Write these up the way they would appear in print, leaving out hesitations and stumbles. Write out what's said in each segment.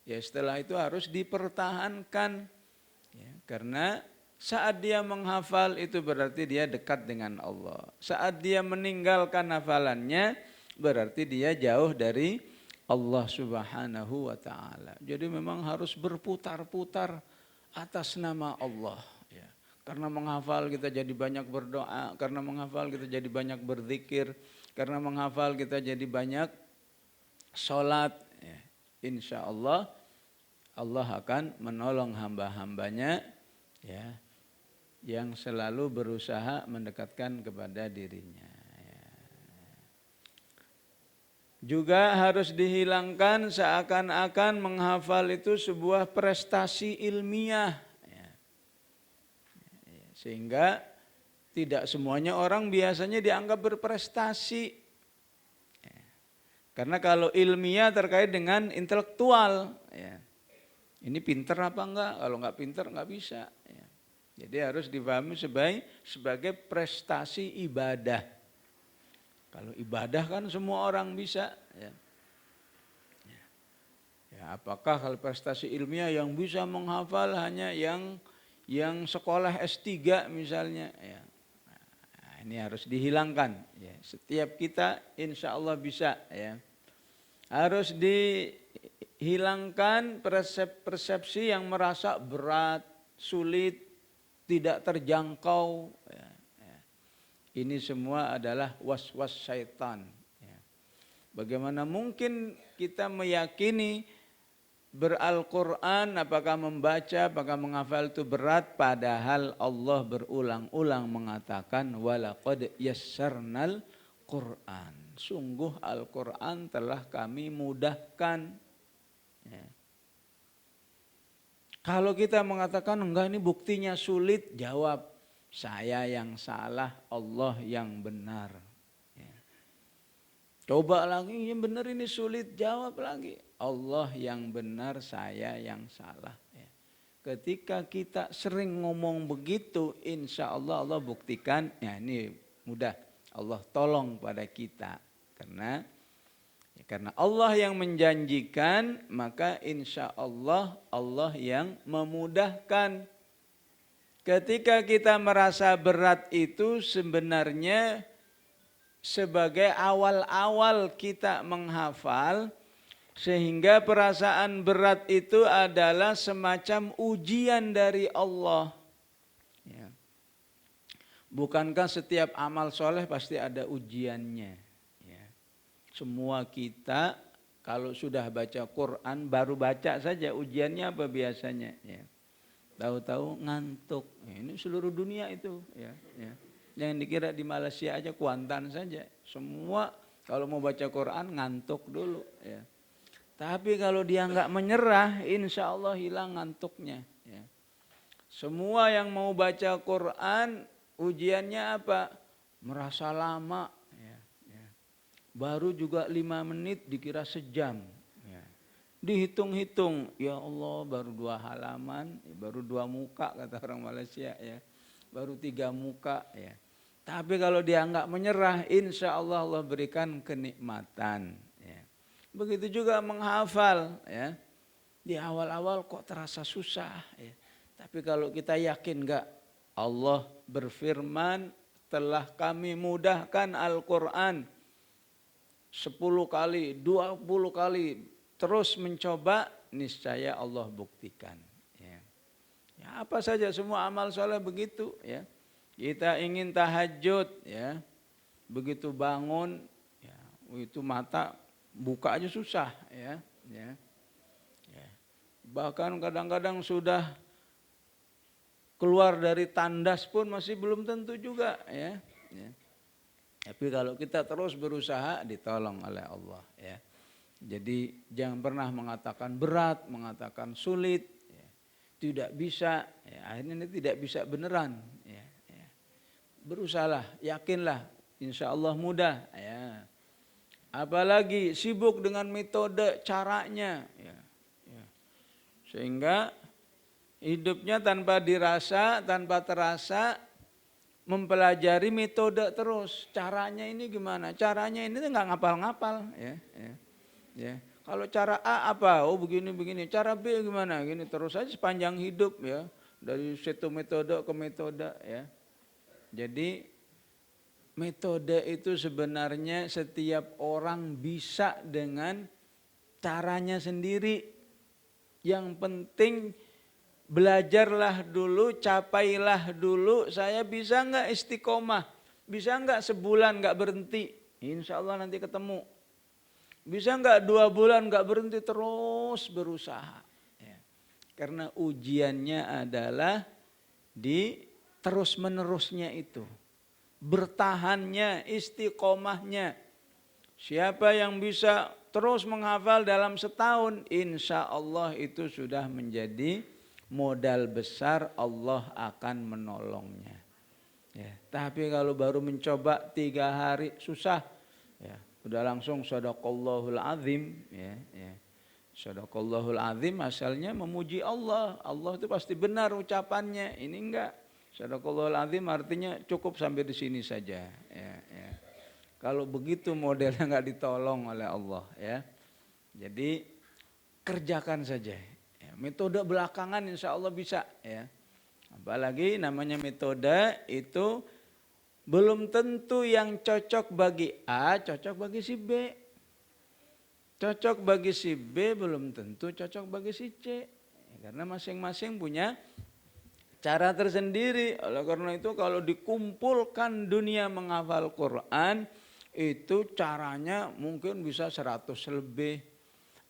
ya setelah itu harus dipertahankan. Ya, karena saat dia menghafal itu berarti dia dekat dengan Allah. Saat dia meninggalkan hafalannya berarti dia jauh dari Allah Subhanahu wa ta'ala. Jadi memang harus berputar-putar atas nama Allah. Ya. Karena menghafal kita jadi banyak berdoa, karena menghafal kita jadi banyak berzikir, karena menghafal kita jadi banyak sholat. Ya. Insya Allah Allah akan menolong hamba-hambanya ya, yang selalu berusaha mendekatkan kepada dirinya. Ya. Juga harus dihilangkan seakan-akan menghafal itu sebuah prestasi ilmiah. Ya. Sehingga tidak semuanya orang biasanya dianggap berprestasi. Ya. Karena kalau ilmiah terkait dengan intelektual. Ya. Ini pinter apa enggak? Kalau enggak pinter enggak bisa. Ya. Jadi harus dipahami sebagai prestasi ibadah. Kalau ibadah kan semua orang bisa. Ya. Ya, apakah kalau prestasi ilmiah yang bisa menghafal hanya yang sekolah S3 misalnya? Ya. Nah, ini harus dihilangkan. Ya. Setiap kita insya Allah bisa. Ya. Harus dihilangkan persepsi yang merasa berat, sulit, tidak terjangkau. Ya, ya. Ini semua adalah was-was syaitan. Ya. Bagaimana mungkin kita meyakini Al-Quran, apakah membaca, apakah menghafal itu berat, padahal Allah berulang-ulang mengatakan walaqad yassarnal Quran. Sungguh Al-Quran telah kami mudahkan. Ya. Kalau kita mengatakan enggak ini buktinya sulit, jawab saya yang salah, Allah yang benar. Ya. Coba lagi, yang benar ini sulit, jawab lagi Allah yang benar, saya yang salah. Ya. Ketika kita sering ngomong begitu, insya Allah Allah buktikan, ya ini mudah, Allah tolong pada kita. Karena Allah yang menjanjikan, maka insya Allah Allah yang memudahkan. Ketika kita merasa berat itu sebenarnya sebagai awal-awal kita menghafal, sehingga perasaan berat itu adalah semacam ujian dari Allah. Ya. Bukankah setiap amal soleh pasti ada ujiannya? Semua kita kalau sudah baca Quran, baru baca saja ujiannya apa biasanya? Ya. Tahu-tahu ngantuk. Ya, ini seluruh dunia itu. Ya, ya. Yang dikira di Malaysia aja Kuantan saja. Semua kalau mau baca Quran ngantuk dulu. Ya. Tapi kalau dia nggak menyerah, insya Allah hilang ngantuknya. Ya. Semua yang mau baca Quran, ujiannya apa? Merasa lama. Baru juga 5 menit dikira sejam. Ya. Dihitung-hitung, ya Allah baru 2 halaman, baru 2 muka kata orang Malaysia. Ya. Baru 3 muka. Ya. Tapi kalau dia enggak menyerah, insya Allah Allah berikan kenikmatan. Ya. Begitu juga menghafal. Ya. Di awal-awal kok terasa susah. Ya. Tapi kalau kita yakin enggak, Allah berfirman, telah kami mudahkan Al-Quran. 10 kali, 20 kali terus mencoba, niscaya Allah buktikan. Ya. Ya, apa saja semua amal soleh begitu. Ya. Kita ingin tahajud, ya. Begitu bangun, ya, itu mata buka aja susah. Ya. Ya. Ya. Bahkan kadang-kadang sudah keluar dari tandas pun masih belum tentu juga. Ya. Ya. Tapi kalau kita terus berusaha, ditolong oleh Allah. Ya. Jadi jangan pernah mengatakan berat, mengatakan sulit, ya. Tidak bisa. Ya. Akhirnya ini tidak bisa beneran. Ya. Ya. Berusahalah, yakinlah, insya Allah mudah. Ya. Apalagi sibuk dengan metode caranya. Ya. Ya. Sehingga hidupnya tanpa dirasa, tanpa terasa, mempelajari metode terus. Caranya ini gimana? Caranya ini nggak ngapal-ngapal. Ya, ya, ya. Kalau cara A apa? Oh begini-begini. Cara B gimana? Gini terus aja sepanjang hidup ya. Dari satu metode ke metode ya. Jadi metode itu sebenarnya setiap orang bisa dengan caranya sendiri. Yang penting belajarlah dulu, capailah dulu. Saya bisa nggak istiqomah? Bisa nggak sebulan nggak berhenti? Insya Allah nanti ketemu. Bisa nggak 2 bulan nggak berhenti terus berusaha? Ya. Karena ujiannya adalah di terus menerusnya itu. Bertahannya, istiqomahnya. Siapa yang bisa terus menghafal dalam setahun, insya Allah itu sudah menjadi modal besar, Allah akan menolongnya. Ya, tapi kalau baru mencoba 3 hari susah, ya, udah langsung shadaqallahul azim, ya. Shadaqallahul azim asalnya memuji Allah, Allah itu pasti benar ucapannya. Ini enggak. Shadaqallahul azim artinya cukup sampai di sini saja. Ya. Kalau begitu modelnya nggak ditolong oleh Allah, ya. Jadi kerjakan saja. Ya, metode belakangan insya Allah bisa, ya. Apalagi namanya metode itu belum tentu yang cocok bagi A, cocok bagi si B. Cocok bagi si B belum tentu cocok bagi si C. Karena masing-masing punya cara tersendiri. Oleh karena itu kalau dikumpulkan dunia menghafal Quran, itu caranya mungkin bisa 100 lebih.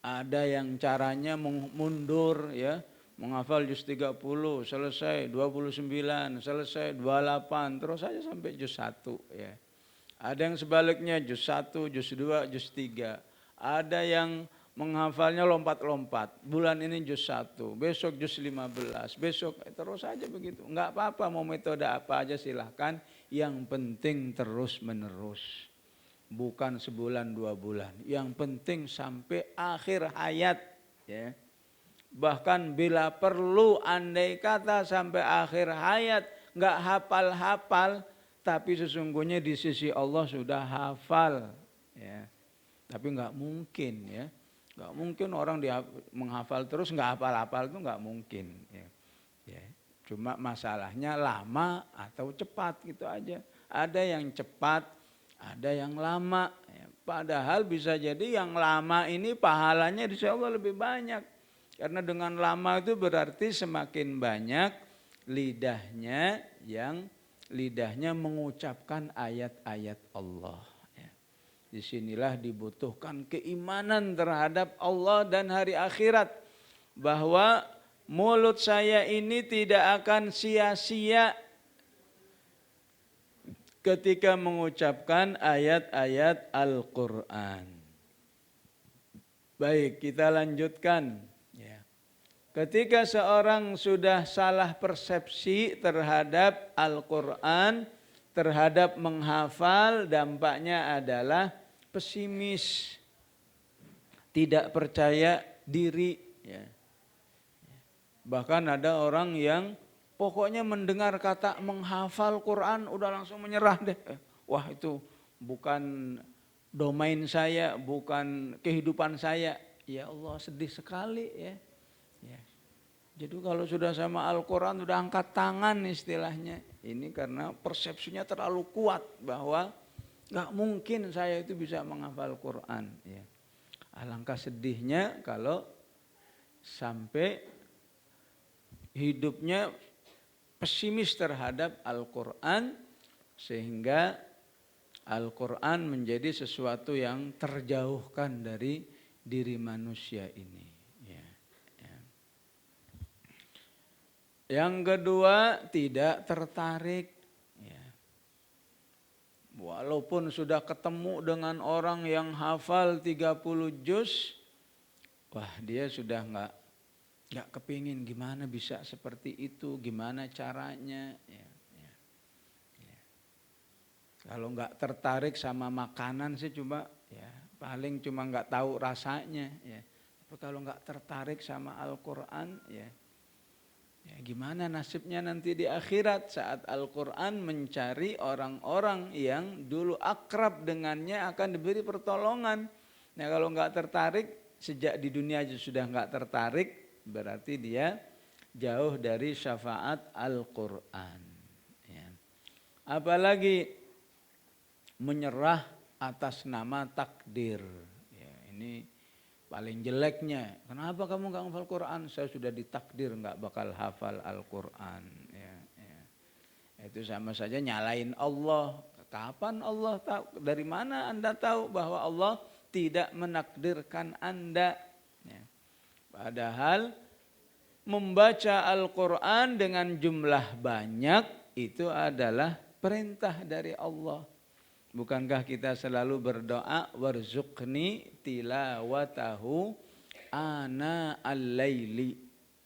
Ada yang caranya mundur ya. Menghafal juz 30, selesai 29, selesai 28, terus saja sampai juz 1 ya. Ada yang sebaliknya juz 1, juz 2, juz 3. Ada yang menghafalnya lompat-lompat. Bulan ini juz 1, besok juz 15, besok terus saja begitu. Enggak apa-apa mau metode apa aja silahkan, yang penting terus menerus. Bukan sebulan 2 bulan. Yang penting sampai akhir hayat ya. Bahkan bila perlu andai kata sampai akhir hayat enggak hafal-hafal, tapi sesungguhnya di sisi Allah sudah hafal ya. Tapi enggak mungkin ya. Enggak mungkin orang menghafal terus enggak hafal-hafal, itu enggak mungkin ya. Ya. Cuma masalahnya lama atau cepat gitu aja. Ada yang cepat, ada yang lama ya. Padahal bisa jadi yang lama ini pahalanya insya Allah lebih banyak. Karena dengan lama itu berarti semakin banyak lidahnya yang lidahnya mengucapkan ayat-ayat Allah. Ya. Disinilah dibutuhkan keimanan terhadap Allah dan hari akhirat. Bahwa mulut saya ini tidak akan sia-sia ketika mengucapkan ayat-ayat Al-Quran. Baik, kita lanjutkan. Ketika seorang sudah salah persepsi terhadap Al-Quran, terhadap menghafal, dampaknya adalah pesimis, tidak percaya diri. Ya. Bahkan ada orang yang pokoknya mendengar kata menghafal Quran udah langsung menyerah deh. Wah itu bukan domain saya, bukan kehidupan saya. Ya Allah sedih sekali ya. Ya. Jadi kalau sudah sama Al-Quran sudah angkat tangan istilahnya. Ini karena persepsinya terlalu kuat bahwa gak mungkin saya itu bisa menghafal Quran. Ya. Alangkah sedihnya kalau sampai hidupnya pesimis terhadap Al-Quran sehingga Al-Quran menjadi sesuatu yang terjauhkan dari diri manusia ini. Yang kedua, tidak tertarik. Ya. Walaupun sudah ketemu dengan orang yang hafal 30 juz, wah dia sudah nggak kepingin gimana bisa seperti itu, gimana caranya. Ya. Kalau nggak tertarik sama makanan sih cuma ya paling cuma nggak tahu rasanya. Ya. Tapi kalau nggak tertarik sama Al-Quran, ya gimana nasibnya nanti di akhirat saat Al-Quran mencari orang-orang yang dulu akrab dengannya akan diberi pertolongan. Nah kalau nggak tertarik sejak di dunia aja sudah nggak tertarik, berarti dia jauh dari syafaat Al-Quran. Ya. Apalagi menyerah atas nama takdir. Ya, ini paling jeleknya. Kenapa kamu nggak hafal Quran? Saya sudah ditakdir nggak bakal hafal Al-Quran. Ya, ya. Itu sama saja nyalain Allah. Kapan Allah tahu? Dari mana Anda tahu bahwa Allah tidak menakdirkan Anda? Ya. Padahal membaca Al-Quran dengan jumlah banyak itu adalah perintah dari Allah. Bukankah kita selalu berdoa warzuqni tilawatahu ana al-laili.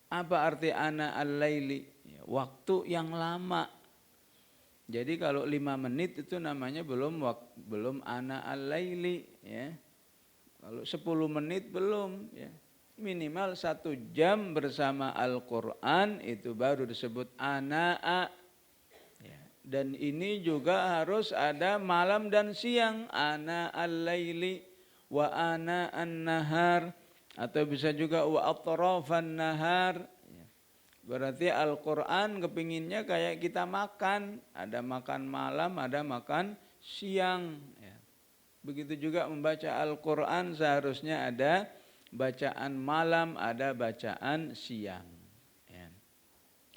Apa arti ana al-laili? Ya, waktu yang lama. Jadi kalau 5 menit itu namanya belum ana al-laili, ya. Kalau 10 menit belum, ya. Minimal 1 jam bersama Al-Quran itu baru disebut ana'a. Ya. Dan ini juga harus ada malam dan siang, ana al-laili wa ana an-nahar, atau bisa juga wa atrafan nahar. Berarti Al-Quran kepinginnya kayak kita makan. Ada makan malam, ada makan siang. Ya. Begitu juga membaca Al-Quran seharusnya ada bacaan malam, ada bacaan siang. Ya.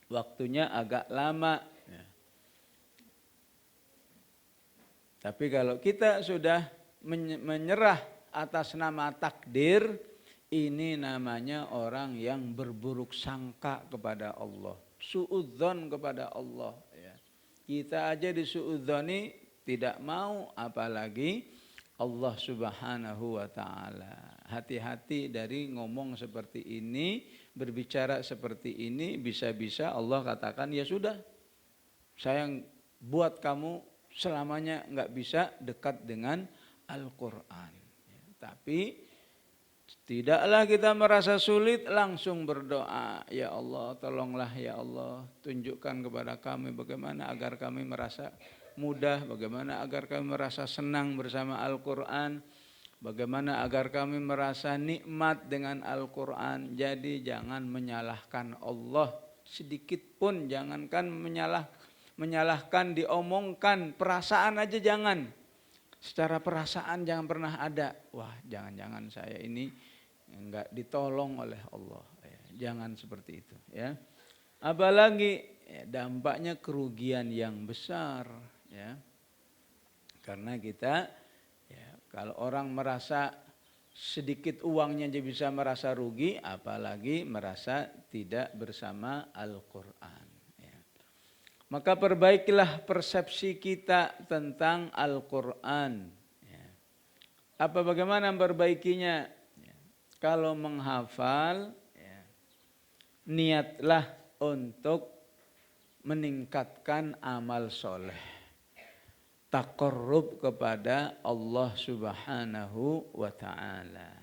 Waktunya agak lama. Ya. Tapi kalau kita sudah menyerah atas nama takdir, ini namanya orang yang berburuk sangka kepada Allah, suudzon kepada Allah. Ya. Kita aja disuudzoni tidak mau, apalagi Allah Subhanahu wa Ta'ala. Hati-hati dari ngomong seperti ini, berbicara seperti ini, bisa-bisa Allah katakan ya sudah, saya buat kamu selamanya nggak bisa dekat dengan Al-Quran. Ya. Tapi tidaklah kita merasa sulit langsung berdoa, ya Allah tolonglah ya Allah, tunjukkan kepada kami bagaimana agar kami merasa mudah, bagaimana agar kami merasa senang bersama Al-Quran, bagaimana agar kami merasa nikmat dengan Al-Quran. Jadi jangan menyalahkan Allah sedikit pun, jangankan menyalahkan diomongkan, perasaan aja jangan. Secara perasaan jangan pernah ada, wah jangan-jangan saya ini enggak ditolong oleh Allah. Jangan seperti itu, ya. Apalagi ya, dampaknya kerugian yang besar, ya. Karena kita ya, kalau orang merasa sedikit uangnya aja bisa merasa rugi, apalagi merasa tidak bersama Al-Quran. Maka perbaikilah persepsi kita tentang Al-Quran. Apa bagaimana memperbaikinya? Kalau menghafal, niatlah untuk meningkatkan amal soleh, taqarrub kepada Allah Subhanahu wa Ta'ala.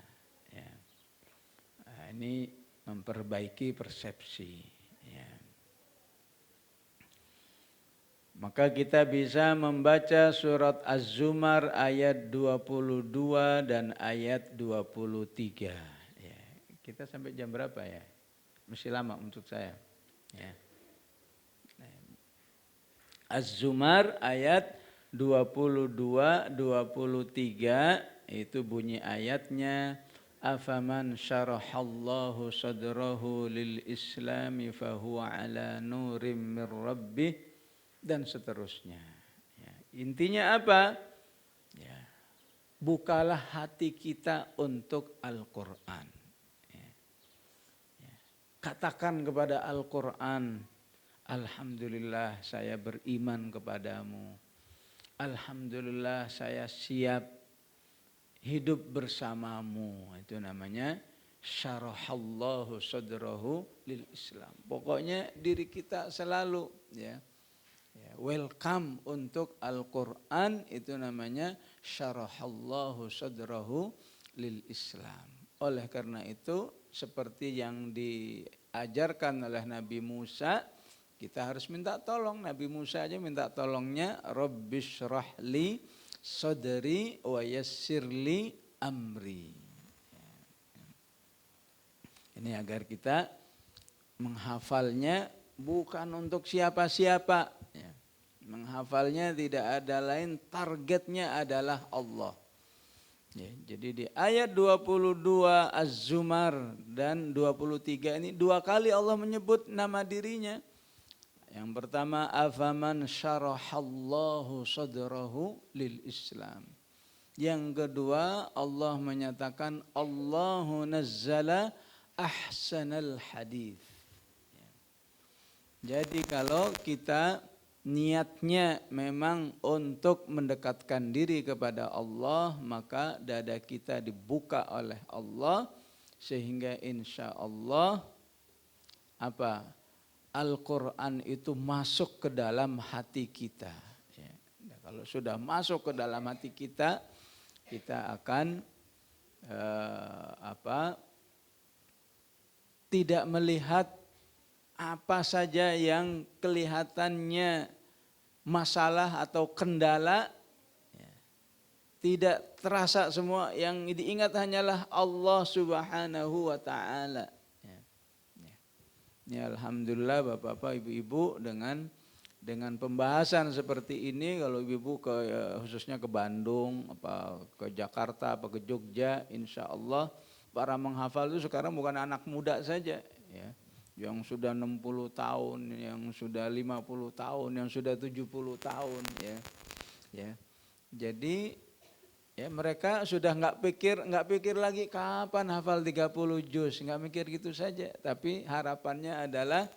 Ini memperbaiki persepsi. Maka kita bisa membaca surat Az-Zumar ayat 22 dan ayat 23. Ya. Kita sampai jam berapa ya? Masih lama untuk saya. Ya. Az-Zumar ayat 22-23 itu bunyi ayatnya, afaman syarahallahu sadrahu lil islami fahuwa ala nurim mir rabbih, dan seterusnya. Ya. Intinya apa? Ya. Bukalah hati kita untuk Al-Quran. Ya. Ya. Katakan kepada Al-Quran, alhamdulillah saya beriman kepadamu. Alhamdulillah saya siap hidup bersamamu. Itu namanya syarahallahu sadrahu lil Islam. Pokoknya diri kita selalu ya, welcome untuk Al-Quran, itu namanya syarahallahu sadrahu lil Islam. Oleh karena itu seperti yang diajarkan oleh Nabi Musa, kita harus minta tolong. Nabi Musa aja minta tolongnya, Rabbishrahli sadri wa yassirli amri. Ini agar kita menghafalnya bukan untuk siapa-siapa. Ya. Menghafalnya tidak ada lain, targetnya adalah Allah. Ya, jadi di ayat 22 Az-Zumar dan 23 ini 2 kali Allah menyebut nama dirinya. Yang pertama, afaman syarahallahu sadrahu lil Islam. Yang kedua, Allah menyatakan Allahu nazzala ahsanal hadith. Jadi kalau kita niatnya memang untuk mendekatkan diri kepada Allah, maka dada kita dibuka oleh Allah sehingga insya Allah Al-Quran itu masuk ke dalam hati kita. Ya. Nah, kalau sudah masuk ke dalam hati kita, kita akan tidak melihat apa saja yang kelihatannya masalah atau kendala, ya, tidak terasa semua, yang diingat hanyalah Allah Subhanahu wa ta'ala. Ya. Ya. Ya, alhamdulillah Bapak-bapak, Ibu-ibu, dengan pembahasan seperti ini, kalau Ibu-ibu khususnya ke Bandung, ke Jakarta, ke Jogja, insya Allah para menghafal itu sekarang bukan anak muda saja, ya. Yang sudah 60 tahun, yang sudah 50 tahun, yang sudah 70 tahun, ya. Ya. Jadi ya mereka sudah nggak pikir lagi kapan hafal 30 juz, nggak mikir gitu saja. Tapi harapannya adalah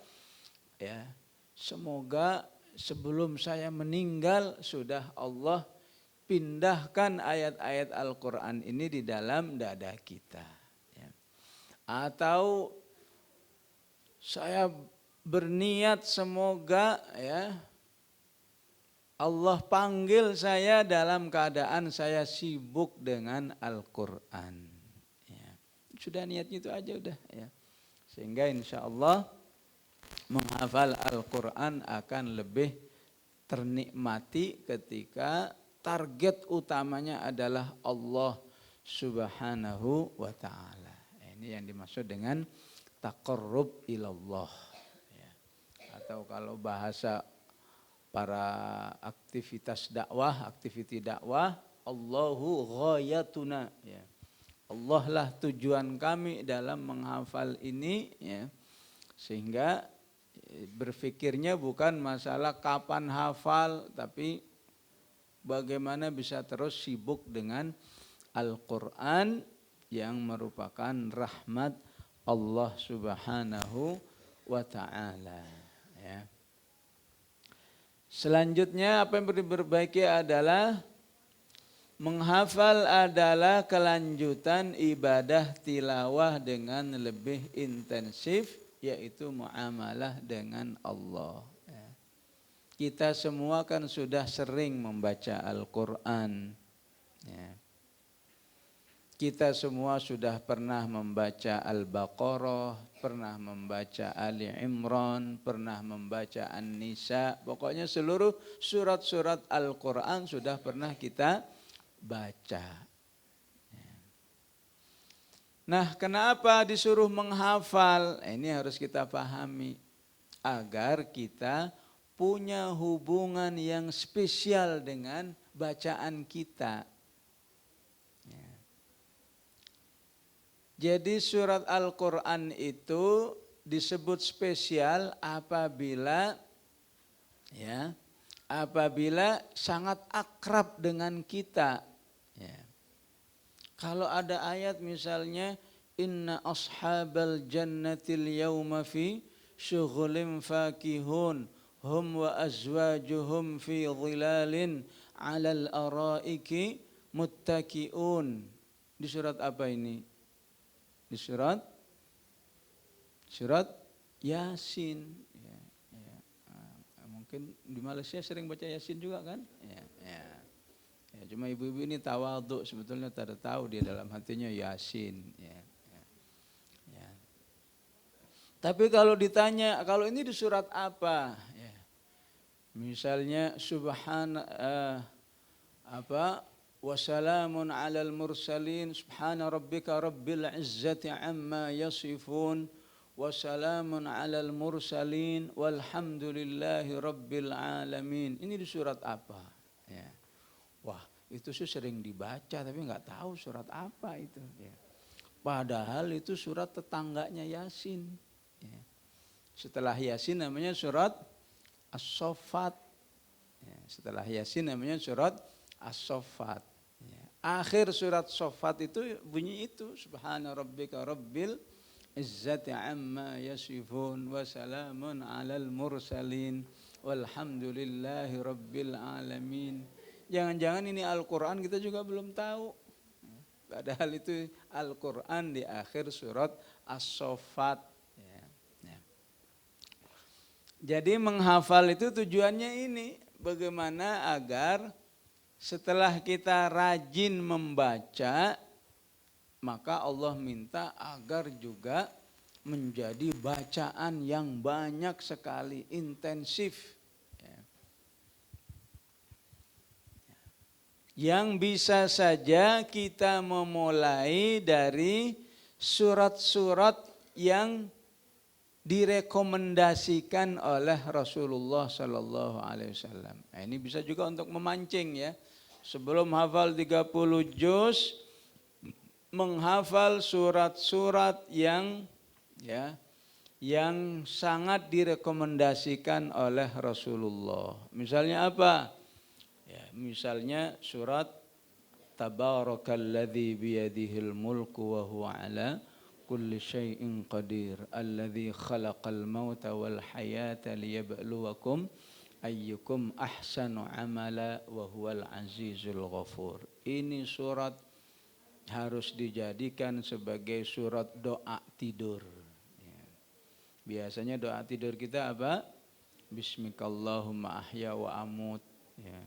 ya semoga sebelum saya meninggal sudah Allah pindahkan ayat-ayat Al-Quran ini di dalam dada kita. Ya. Atau saya berniat semoga ya Allah panggil saya dalam keadaan saya sibuk dengan Al-Quran. Ya. Sudah niatnya itu aja udah. Ya. Sehingga insya Allah menghafal Al-Quran akan lebih ternikmati ketika target utamanya adalah Allah Subhanahu wa ta'ala. Ini yang dimaksud dengan taqarrub ilallah. Ya. Atau kalau bahasa para aktivitas dakwah, aktiviti dakwah, Allahu ghayatuna. Ya. Allah lah tujuan kami dalam menghafal ini. Ya. Sehingga berpikirnya bukan masalah kapan hafal, tapi bagaimana bisa terus sibuk dengan Al-Quran yang merupakan rahmat Allah Subhanahu wa ta'ala. Ya. Selanjutnya apa yang perlu diperbaiki adalah menghafal adalah kelanjutan ibadah tilawah dengan lebih intensif, yaitu muamalah dengan Allah. Ya. Kita semua kan sudah sering membaca Al-Quran. Ya. Kita semua sudah pernah membaca Al-Baqarah, pernah membaca Ali Imran, pernah membaca An-Nisa. Pokoknya seluruh surat-surat Al-Quran sudah pernah kita baca. Nah, kenapa disuruh menghafal? Ini harus kita pahami. Agar kita punya hubungan yang spesial dengan bacaan kita. Jadi surat Al-Quran itu disebut spesial apabila sangat akrab dengan kita. Ya. Kalau ada ayat misalnya inna ashabal jannatil yawma fi syughulin fakihun hum wa azwajuhum fi dhilalin 'alal araiki muttaki'un. Di surat apa ini? Di surat Yasin. Ya, ya. Mungkin di Malaysia sering baca Yasin juga kan? Ya, ya. Ya, cuma ibu-ibu ini tawadhu, sebetulnya tidak tahu dia dalam hatinya Yasin. Ya, ya. Ya. Tapi kalau ditanya, kalau ini di surat apa? Ya. Misalnya Wassalamun alal mursalin. Subhana rabbika rabbil izzati amma yasifun. Wassalamun alal mursalin. Walhamdulillahi rabbil alamin. Ini di surat apa? Ya. Wah, itu sih sering dibaca tapi nggak tahu surat apa itu. Ya. Padahal itu surat tetangganya Yasin. Ya. Setelah Yasin namanya surat As-Saffat. Ya. Setelah Yasin namanya surat As-Saffat. Ya. Akhir surat Saffat itu bunyi itu. Subhana rabbika rabbil izzati amma yasifun wa salamun alal mursalin walhamdulillahi rabbil alamin. Jangan-jangan ini Al-Quran kita juga belum tahu. Padahal itu Al-Quran di akhir surat As-Saffat. Ya, ya. Jadi menghafal itu tujuannya ini. Bagaimana agar setelah kita rajin membaca, maka Allah minta agar juga menjadi bacaan yang banyak sekali, intensif. Yang bisa saja kita memulai dari surat-surat yang direkomendasikan oleh Rasulullah Sallallahu Alaihi Wasallam. Nah, ini bisa juga untuk memancing ya. Sebelum hafal 30 juz, menghafal surat-surat yang sangat direkomendasikan oleh Rasulullah. Misalnya apa? Ya, misalnya surat Tabarakalladzi biyadihil mulku wa huwa ala kulli syai'in qadir alladzi khalaqal mauta wal hayata liyabluwakum ayyukum ahsanu amala wa huwal azizul ghafur. Ini surat harus dijadikan sebagai surat doa tidur. Ya. Biasanya doa tidur kita apa? Bismikallahumma ahya wa amut. Ya.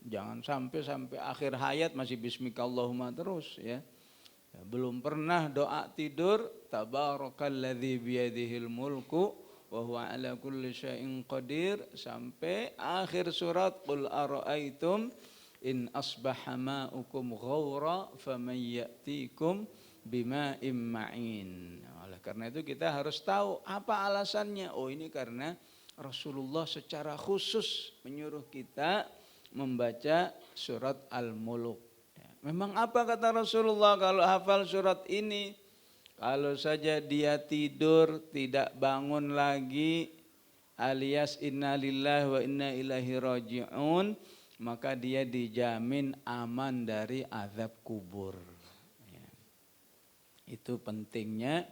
Jangan sampai akhir hayat masih bismikallahumma terus ya. Belum pernah doa tidur tabarakalladzi biyadihil mulku wa huwa ala kulli syai'in qadir sampai akhir surat qul ara'aitum in asbaha ma'ukum ghaura faman ya'tikum bima'im ma'in. Oleh karena itu kita harus tahu apa alasannya. Oh, ini karena Rasulullah secara khusus menyuruh kita membaca surat Al-Muluk. Memang apa kata Rasulullah kalau hafal surat ini? Kalau saja dia tidur tidak bangun lagi alias inna lillahi wa inna ilaihi raji'un, maka dia dijamin aman dari azab kubur. Itu pentingnya.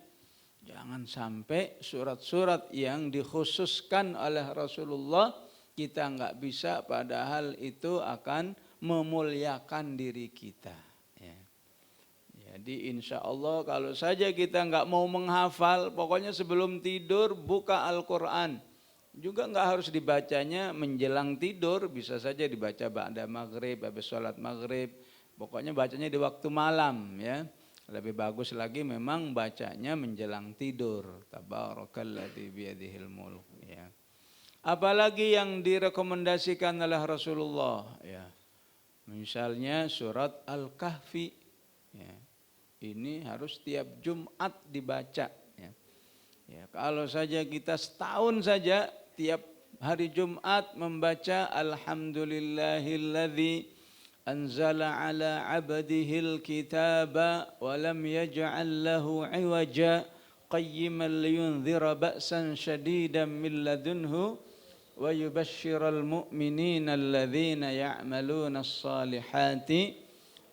Jangan sampai surat-surat yang dikhususkan oleh Rasulullah kita enggak bisa, padahal itu akan memuliakan diri kita. Ya. Jadi insya Allah kalau saja kita enggak mau menghafal, pokoknya sebelum tidur buka Al-Quran. Juga enggak harus dibacanya menjelang tidur, bisa saja dibaca ba'da maghrib, habis sholat maghrib. Pokoknya bacanya di waktu malam ya. Lebih bagus lagi memang bacanya menjelang tidur. Tabarakalladzi biyadihil mulk ya. Apalagi yang direkomendasikan oleh Rasulullah ya. Misalnya surat Al-Kahfi ya. Ini harus tiap Jumat dibaca ya. Ya, kalau saja kita setahun saja tiap hari Jumat membaca alhamdulillahilladzi anzala ala abdihil kitaba wa lam yaj'al lahu 'iwaja qayyiman liyunzira ba'san shadidan min ladunhu wa yubashshiral mu'minina alladhina ya'maluna as-salihati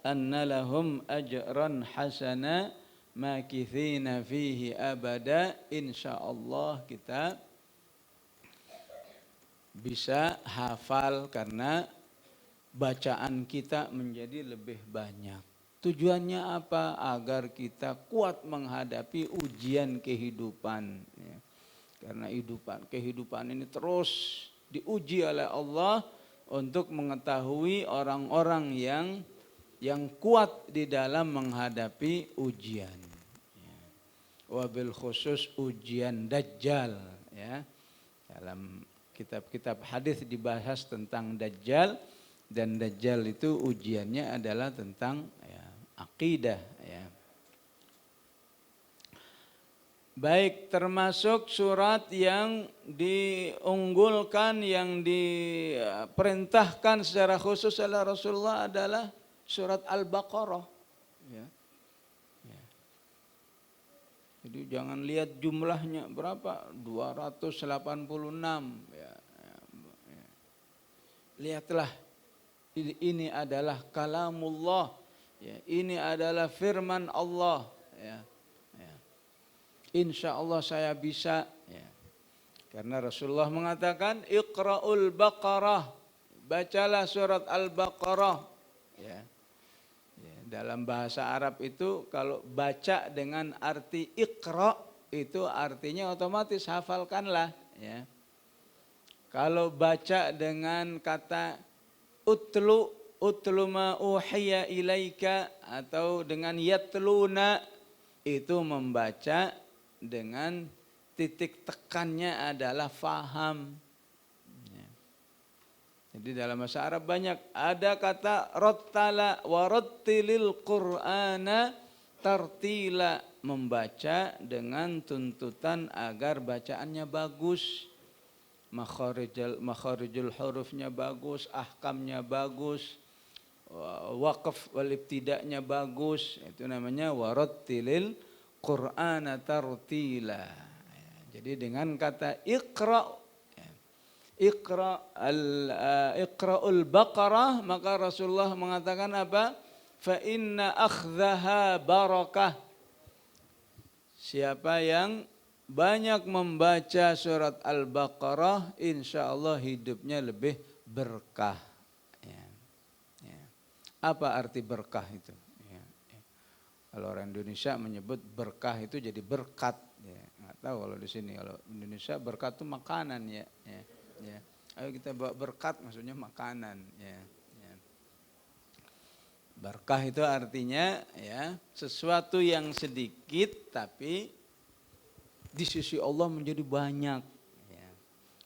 anna lahum ajran hasana makithina fihi abada. Insyaallah kita bisa hafal karena bacaan kita menjadi lebih banyak. Tujuannya apa? Agar kita kuat menghadapi ujian kehidupan. Karena kehidupan ini terus diuji oleh Allah untuk mengetahui orang-orang yang kuat di dalam menghadapi ujian. Wabil khusus ujian Dajjal. Ya. Dalam kitab-kitab hadis dibahas tentang Dajjal. Dan Dajjal itu ujiannya adalah tentang ya, akidah ya. Baik, termasuk surat yang diunggulkan, yang diperintahkan secara khusus oleh Rasulullah adalah surat Al-Baqarah. Ya. Ya. Jadi jangan lihat jumlahnya berapa, 286. Ya. Ya. Lihatlah, ini adalah kalamullah. Ya. Ini adalah firman Allah. Ya. Insya Allah saya bisa ya. Karena Rasulullah mengatakan Iqra'ul Baqarah, bacalah surat Al-Baqarah ya. Ya, dalam bahasa Arab itu kalau baca dengan arti Iqra' itu artinya otomatis hafalkanlah ya. Kalau baca dengan kata utlu ma uhiya ilaika atau dengan yatluna itu membaca dengan titik tekannya adalah faham. Ya. Jadi dalam bahasa Arab banyak ada kata rattala wa rattilil qur'ana tartila, membaca dengan tuntutan agar bacaannya bagus, makharijul hurufnya bagus, ahkamnya bagus, waqaf wal ibtida'nya bagus, itu namanya warattilil Qur'ana tartila. Jadi dengan kata Iqra'ul Baqarah, maka Rasulullah mengatakan apa? Fa inna akhdhaha barakah. Siapa yang banyak membaca surat Al-Baqarah, insya Allah hidupnya lebih berkah. Ya. Ya. Apa arti berkah itu? Kalau orang Indonesia menyebut berkah itu jadi berkat, ya. Nggak tahu kalau di sini. Kalau Indonesia berkat itu makanan ya. Ya. Ya. Ayo kita bawa berkat, maksudnya makanan. Ya. Ya. Berkah itu artinya ya sesuatu yang sedikit tapi di sisi Allah menjadi banyak. Ya.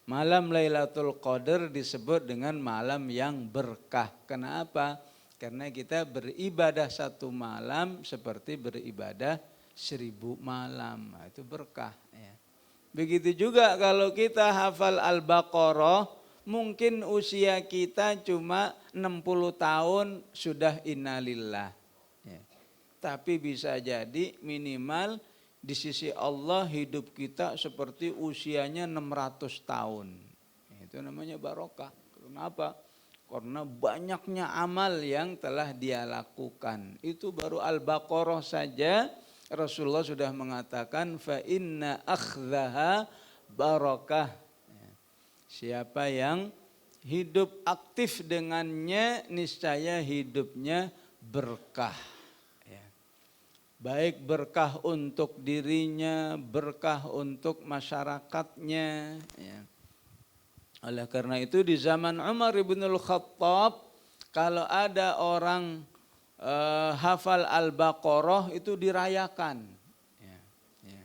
Malam Lailatul Qadar disebut dengan malam yang berkah. Kenapa? Karena kita beribadah satu malam seperti beribadah 1000 malam. Nah, itu berkah. Ya. Begitu juga kalau kita hafal Al-Baqarah, mungkin usia kita cuma 60 tahun sudah innalillah. Ya. Tapi bisa jadi minimal di sisi Allah hidup kita seperti usianya 600 tahun. Itu namanya barokah. Kenapa? Karena banyaknya amal yang telah dia lakukan. Itu baru Al-Baqarah saja Rasulullah sudah mengatakan fa inna akhdhaha barakah. Siapa yang hidup aktif dengannya niscaya hidupnya berkah. Baik berkah untuk dirinya, berkah untuk masyarakatnya. Ya. Oleh karena itu di zaman Umar ibn al-Khattab, kalau ada orang hafal Al-Baqarah itu dirayakan. Ya, ya.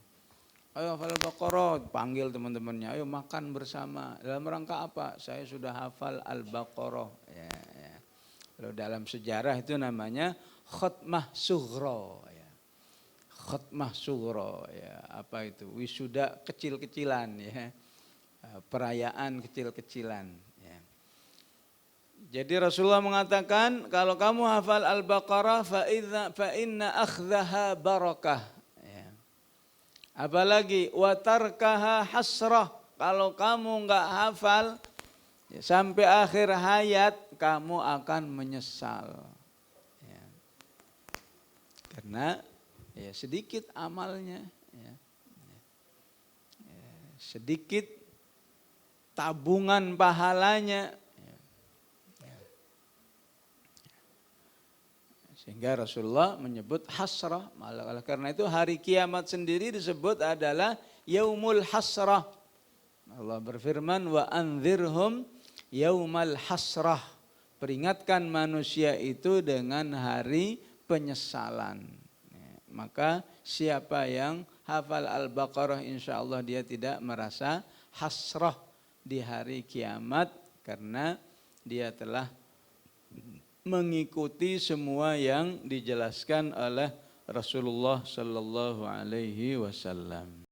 Ayo hafal Al-Baqarah, panggil teman-temannya, ayo makan bersama. Dalam rangka apa? Saya sudah hafal Al-Baqarah. Ya, ya. Kalau dalam sejarah itu namanya khutmah sughra. Ya. Khutmah sughra, ya. Apa itu? Wisuda kecil-kecilan ya. Perayaan kecil-kecilan ya. Jadi Rasulullah mengatakan kalau kamu hafal Al-Baqarah fa inna akhdhaha barakah ya. Apalagi wa tarkaha hasrah, kalau kamu enggak hafal ya, sampai akhir hayat kamu akan menyesal ya. Karena ya sedikit amalnya ya. Ya, sedikit tabungan pahalanya. Sehingga Rasulullah menyebut hasrah. Oleh karena itu hari kiamat sendiri disebut adalah yaumul hasrah. Allah berfirman wa anzirhum yaumal hasrah. Peringatkan manusia itu dengan hari penyesalan. Maka siapa yang hafal Al-Baqarah insya Allah dia tidak merasa hasrah di hari kiamat karena dia telah mengikuti semua yang dijelaskan oleh Rasulullah sallallahu alaihi wasallam.